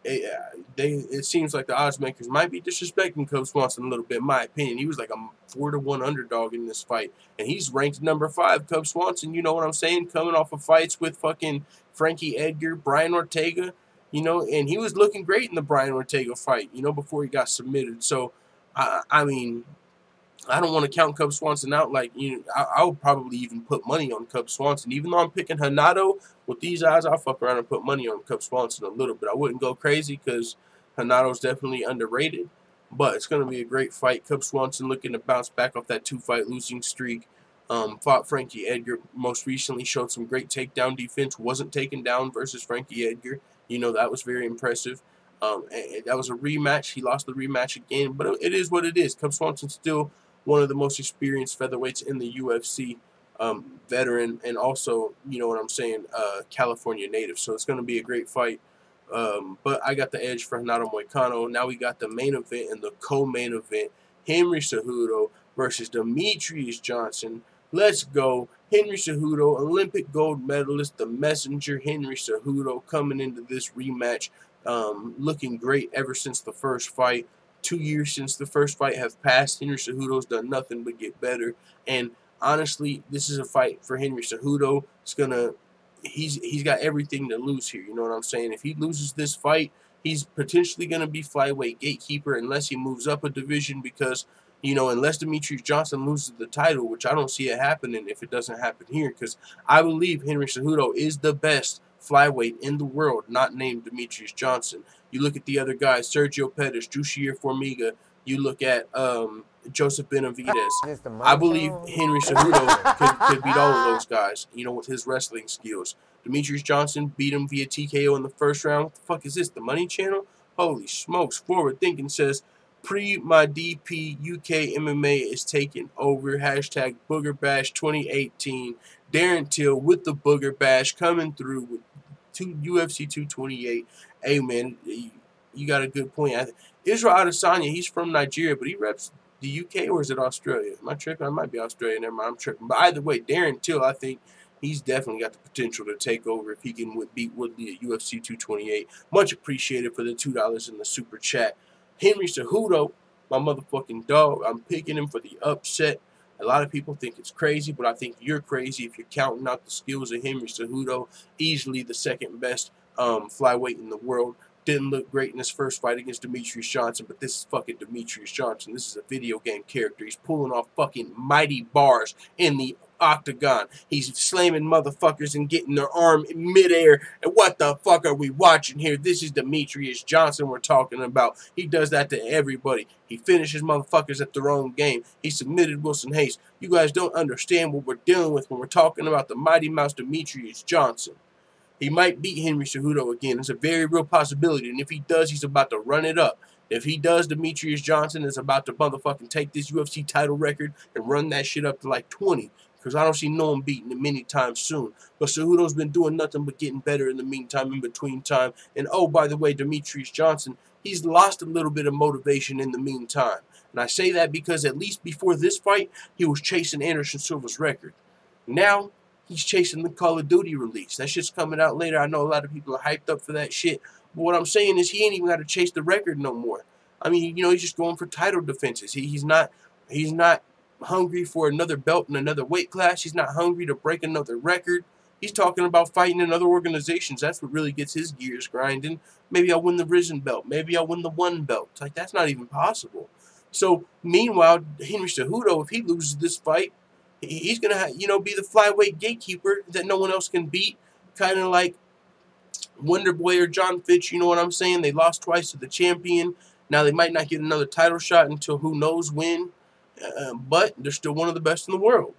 it seems like the odds makers might be disrespecting Cub Swanson a little bit. In my opinion, he was like a 4-to-1 underdog in this fight, and he's ranked #5. Cub Swanson, you know what I'm saying? Coming off of fights with fucking Frankie Edgar, Brian Ortega, you know, and he was looking great in the Brian Ortega fight, you know, before he got submitted. So, I mean, I don't want to count Cub Swanson out. Like, you know, I would probably even put money on Cub Swanson. Even though I'm picking HUNDO, with these odds, I'll fuck around and put money on Cub Swanson a little bit. I wouldn't go crazy because HUNDO's definitely underrated. But it's going to be a great fight. Cub Swanson looking to bounce back off that 2-fight losing streak. Fought Frankie Edgar most recently, showed some great takedown defense. Wasn't taken down versus Frankie Edgar. You know, that was very impressive. And that was a rematch. He lost the rematch again. But it is what it is. Cub Swanson's still one of the most experienced featherweights in the UFC, veteran, and also, you know what I'm saying, California native. So it's going to be a great fight. But I got the edge for Renato Moicano. Now we got the main event and the co-main event. Henry Cejudo versus Demetrious Johnson. Let's go. Henry Cejudo, Olympic gold medalist, the messenger Henry Cejudo, coming into this rematch, looking great ever since the first fight. 2 years since the first fight have passed. Henry Cejudo's done nothing but get better. And honestly, this is a fight for Henry Cejudo. He's got everything to lose here. You know what I'm saying? If he loses this fight, he's potentially gonna be flyweight gatekeeper unless he moves up a division, because, you know, unless Demetrious Johnson loses the title, which I don't see it happening if it doesn't happen here, because I believe Henry Cejudo is the best flyweight in the world, not named Demetrious Johnson. You look at the other guys, Sergio Pettis, Jussier Formiga. You look at Joseph Benavidez. I believe Henry Cejudo could beat all of those guys, you know, with his wrestling skills. Demetrious Johnson beat him via TKO in the first round. What the fuck is this, the Money Channel? Holy smokes. Forward Thinking says, my DP UK MMA is taking over. Hashtag Booger Bash 2018. Darren Till with the Booger Bash coming through with UFC 228. Hey, man, you got a good point. Israel Adesanya, he's from Nigeria, but he reps the UK, or is it Australia? Am I tripping? I might be Australia. Never mind, I'm tripping. But either way, Darren Till, I think he's definitely got the potential to take over if he can beat Woodley at UFC 228. Much appreciated for the $2 in the super chat. Henry Cejudo, my motherfucking dog, I'm picking him for the upset. A lot of people think it's crazy, but I think you're crazy if you're counting out the skills of Henry Cejudo. Easily the second best flyweight in the world. Didn't look great in his first fight against Demetrious Johnson, but this is fucking Demetrious Johnson. This is a video game character. He's pulling off fucking mighty bars in the octagon. He's slamming motherfuckers and getting their arm in midair. And what the fuck are we watching here? This is Demetrious Johnson we're talking about. He does that to everybody. He finishes motherfuckers at their own game. He submitted Wilson Hayes. You guys don't understand what we're dealing with when we're talking about the mighty mouse Demetrious Johnson. He might beat Henry Cejudo again. It's a very real possibility. And if he does, he's about to run it up. If he does, Demetrious Johnson is about to motherfucking take this UFC title record and run that shit up to like 20. Because I don't see no one beating him anytime soon. But Cejudo's been doing nothing but getting better in the meantime, in between time. And oh, by the way, Demetrious Johnson, he's lost a little bit of motivation in the meantime. And I say that because at least before this fight, he was chasing Anderson Silva's record. Now, he's chasing the Call of Duty release. That shit's coming out later. I know a lot of people are hyped up for that shit. But what I'm saying is he ain't even got to chase the record no more. I mean, you know, he's just going for title defenses. He's not hungry for another belt in another weight class. He's not hungry to break another record. He's talking about fighting in other organizations. That's what really gets his gears grinding. Maybe I'll win the Risen belt. Maybe I'll win the One belt. It's like, that's not even possible. So, meanwhile, Henry Cejudo, if he loses this fight, he's going to, you know, be the flyweight gatekeeper that no one else can beat. Kind of like Wonder Boy or John Fitch, you know what I'm saying? They lost twice to the champion. Now they might not get another title shot until who knows when. But they're still one of the best in the world.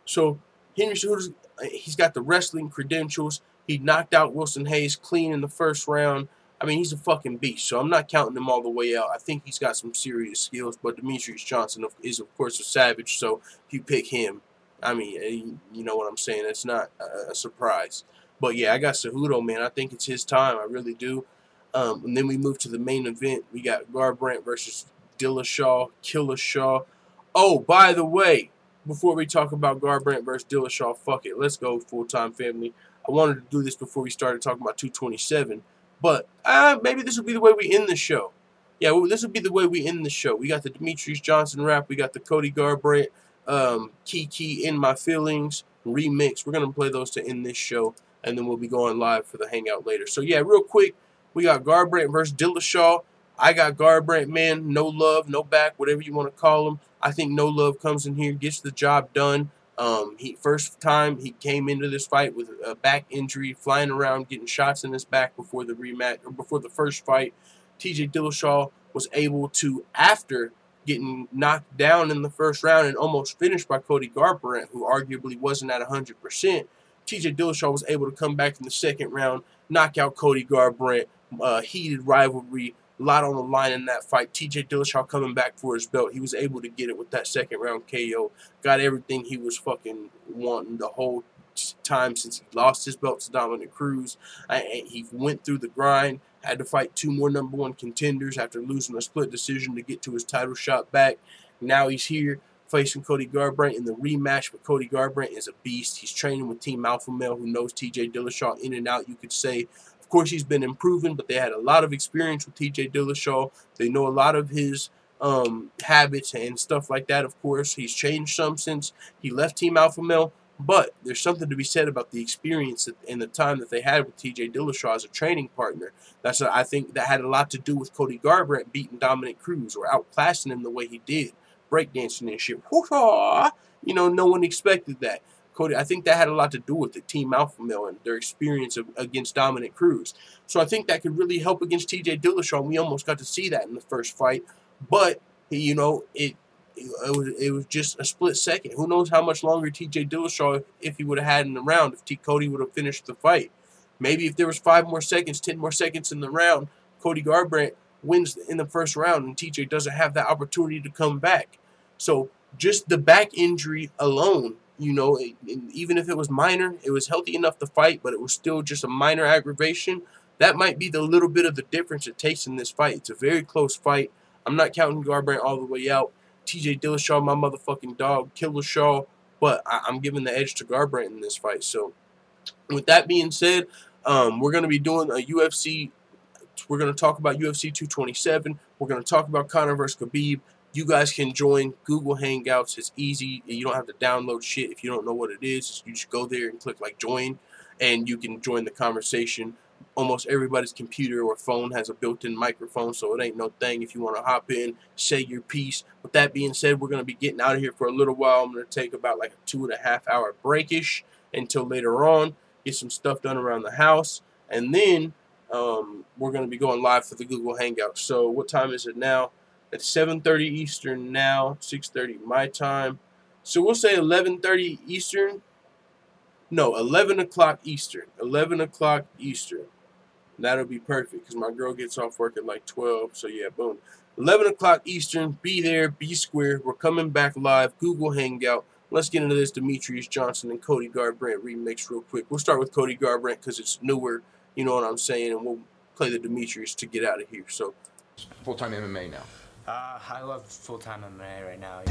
So Henry Cejudo, he's got the wrestling credentials. He knocked out Wilson Hayes clean in the first round. I mean, he's a fucking beast. So I'm not counting him all the way out. I think he's got some serious skills. But Demetrious Johnson is, of course, a savage. So if you pick him, I mean, you know what I'm saying. It's not a surprise. But yeah, I got Cejudo, man. I think it's his time. I really do. And then we move to the main event. We got Garbrandt versus Dillashaw, Killashaw. Oh, by the way, before we talk about Garbrandt versus Dillashaw, fuck it. Let's go, full-time family. I wanted to do this before we started talking about 227. But maybe this will be the way we end the show. Yeah, well, this will be the way we end the show. We got the Demetrius Johnson rap. We got the Cody Garbrandt, Kiki In My Feelings remix. We're going to play those to end this show, and then we'll be going live for the hangout later. So, yeah, real quick, we got Garbrandt versus Dillashaw. I got Garbrandt, man. No love, no back, whatever you want to call him. I think no love comes in here, gets the job done. First time he came into this fight with a back injury, flying around, getting shots in his back before the rematch or before the first fight. TJ Dillashaw was able to, after getting knocked down in the first round and almost finished by Cody Garbrandt, who arguably wasn't at 100%, TJ Dillashaw was able to come back in the second round, knock out Cody Garbrandt. Heated rivalry, a lot on the line in that fight. TJ Dillashaw coming back for his belt. He was able to get it with that second round KO. Got everything he was fucking wanting the whole time since he lost his belt to Dominic Cruz. He went through the grind, had to fight 2 more #1 contenders after losing a split decision to get to his title shot back. Now he's here facing Cody Garbrandt in the rematch, but Cody Garbrandt is a beast. He's training with Team Alpha Male, who knows TJ Dillashaw in and out, you could say. Of course, he's been improving, but they had a lot of experience with TJ Dillashaw. They know a lot of his habits and stuff like that. Of course, he's changed some since he left Team Alpha Male, but there's something to be said about the experience and the time that they had with TJ Dillashaw as a training partner. I think that had a lot to do with Cody Garbrandt beating Dominic Cruz or outclassing him the way he did, breakdancing and shit. You know, no one expected that. Cody, I think that had a lot to do with the Team Alpha Male and their experience against Dominic Cruz. So I think that could really help against TJ Dillashaw, and we almost got to see that in the first fight. But, you know, it was just a split second. Who knows how much longer TJ Dillashaw, if he would have had in the round, if Cody would have finished the fight. Maybe if there was 5 more seconds, 10 more seconds in the round, Cody Garbrandt wins in the first round, and TJ doesn't have that opportunity to come back. So just the back injury alone, you know, even if it was minor, it was healthy enough to fight, but it was still just a minor aggravation. That might be the little bit of the difference it takes in this fight. It's a very close fight. I'm not counting Garbrandt all the way out. TJ Dillashaw, my motherfucking dog, Dillashaw, but I'm giving the edge to Garbrandt in this fight. So with that being said, we're going to be doing a UFC. We're going to talk about UFC 227. We're going to talk about Conor versus Khabib. You guys can join Google Hangouts. It's easy. You don't have to download shit if you don't know what it is. You just go there and click like join, and you can join the conversation. Almost everybody's computer or phone has a built-in microphone, so it ain't no thing if you want to hop in, say your piece. With that being said, we're going to be getting out of here for a little while. I'm going to take about like a 2.5-hour break-ish until later on, get some stuff done around the house, and then we're going to be going live for the Google Hangout. So what time is it now? It's 7:30 Eastern now, 6:30 my time. So we'll say 11:30 Eastern. No, 11 o'clock Eastern. 11 o'clock Eastern. That'll be perfect because my girl gets off work at like 12. So yeah, boom. 11 o'clock Eastern. Be there. Be square. We're coming back live. Google Hangout. Let's get into this Demetrius Johnson and Cody Garbrandt remix real quick. We'll start with Cody Garbrandt because it's newer. You know what I'm saying? And we'll play the Demetrius to get out of here. So full-time MMA now. I love full-time MMA right now.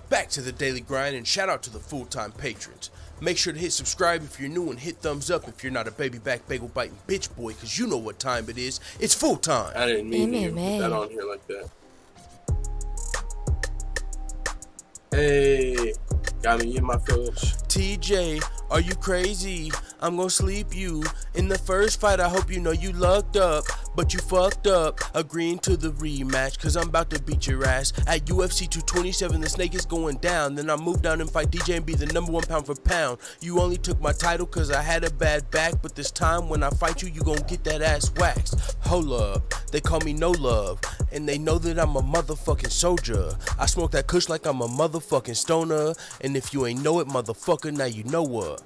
Back to the daily grind, and shout out to the full-time patrons. Make sure to hit subscribe if you're new and hit thumbs up if you're not a baby back bagel biting bitch boy, because you know what time it is. It's full time. I didn't mean to put that on here like that. Hey, got me in my feelings. TJ, are you crazy? I'm gonna sleep you. In the first fight, I hope you know you lucked up, but you fucked up, agreeing to the rematch, cause I'm about to beat your ass. At UFC 227, the snake is going down. Then I move down and fight DJ and be the #1 pound for pound. You only took my title cause I had a bad back, but this time when I fight you, you gon' get that ass waxed. Hold up, they call me No Love, and they know that I'm a motherfucking soldier. I smoke that kush like I'm a motherfucking stoner, and if you ain't know it, motherfucker, now you know what.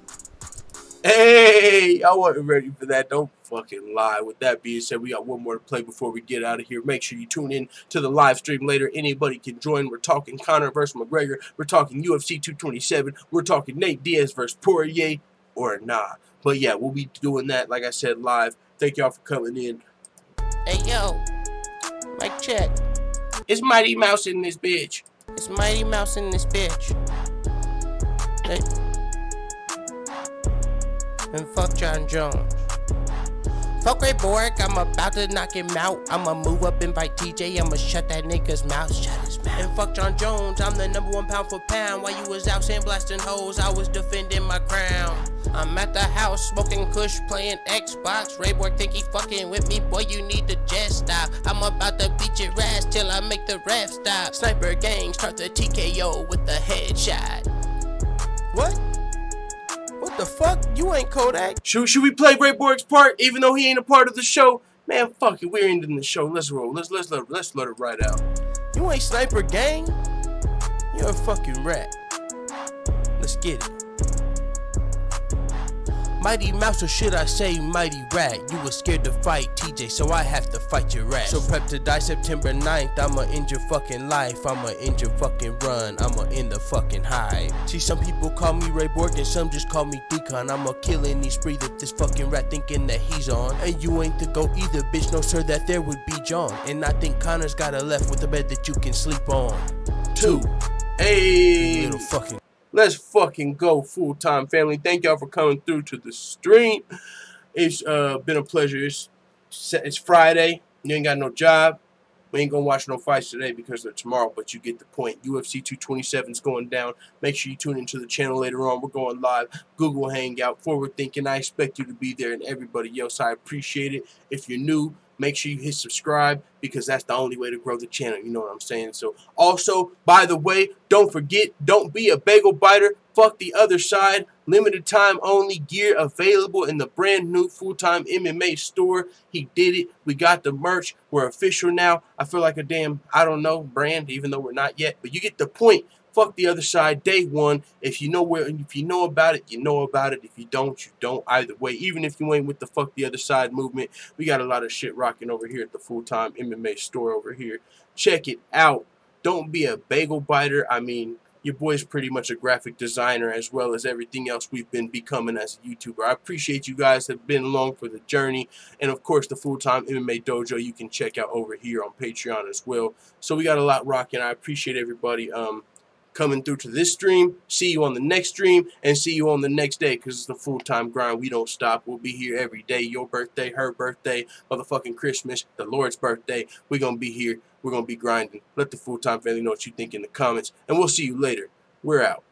Hey, I wasn't ready for that. Don't fucking lie. With that being said, we got one more to play before we get out of here. Make sure you tune in to the live stream later. Anybody can join. We're talking Conor versus McGregor. We're talking UFC 227. We're talking Nate Diaz versus Poirier or nah. But yeah, we'll be doing that, like I said, live. Thank y'all for coming in. Hey, yo. Mic check. It's Mighty Mouse in this bitch. It's Mighty Mouse in this bitch. Hey. And fuck John Jones. Fuck Ray Borg, I'm about to knock him out. I'ma move up and bite TJ, I'ma shut that nigga's mouth. Shut his mouth. And fuck John Jones, I'm the #1 pound for pound. While you was out sandblasting hoes, I was defending my crown. I'm at the house smoking kush, playing Xbox. Ray Borg think he fucking with me, boy, you need to just stop. I'm about to beat your ass till I make the ref stop. Sniper gang, start the TKO with the headshot. What? What the fuck? You ain't Kodak. Should we play Ray Borg's part, even though he ain't a part of the show? Man, fuck it. We're ending the show. Let's roll. Let's let it ride out. You ain't Sniper Gang. You're a fucking rat. Let's get it. Mighty Mouse, or should I say Mighty Rat? You was scared to fight TJ, so I have to fight your ass. So prep to die September 9th, I'ma end your fucking life. I'ma end your fucking run, I'ma end the fucking hive. See, some people call me Ray Borg and some just call me Decon. I'ma kill any spree that this fucking rat thinking that he's on. And you ain't the go either, bitch, no sir, that there would be John. And I think Connor's got a left with a bed that you can sleep on. 2. Hey, little fucking... Let's fucking go, full-time family. Thank y'all for coming through to the stream. It's been a pleasure. It's Friday. You ain't got no job. We ain't gonna watch no fights today because they're tomorrow, but you get the point. UFC 227 is going down. Make sure you tune into the channel later on. We're going live. Google Hangout. Forward Thinking. I expect you to be there, and everybody else, I appreciate it. If you're new, make sure you hit subscribe because that's the only way to grow the channel. You know what I'm saying? So, also, by the way, don't forget, don't be a bagel biter. Fuck the other side. Limited time only gear available in the brand new full-time MMA store. He did it. We got the merch. We're official now. I feel like a damn, I don't know, brand, even though we're not yet. But you get the point. Fuck the other side, day one. If you know about it, you know about it. If you don't, you don't. Either way, even if you ain't with the fuck the other side movement, we got a lot of shit rocking over here at the full-time MMA store over here. Check it out. Don't be a bagel biter. I mean, your boy's pretty much a graphic designer as well as everything else we've been becoming as a YouTuber. I appreciate you guys that have been along for the journey. And, of course, the full-time MMA Dojo you can check out over here on Patreon as well. So we got a lot rocking. I appreciate everybody coming through to this stream. See you on the next stream and see you on the next day because it's the full-time grind. We don't stop. We'll be here every day. Your birthday, her birthday, motherfucking Christmas, the Lord's birthday. We're going to be here. We're going to be grinding. Let the full-time family know what you think in the comments. And we'll see you later. We're out.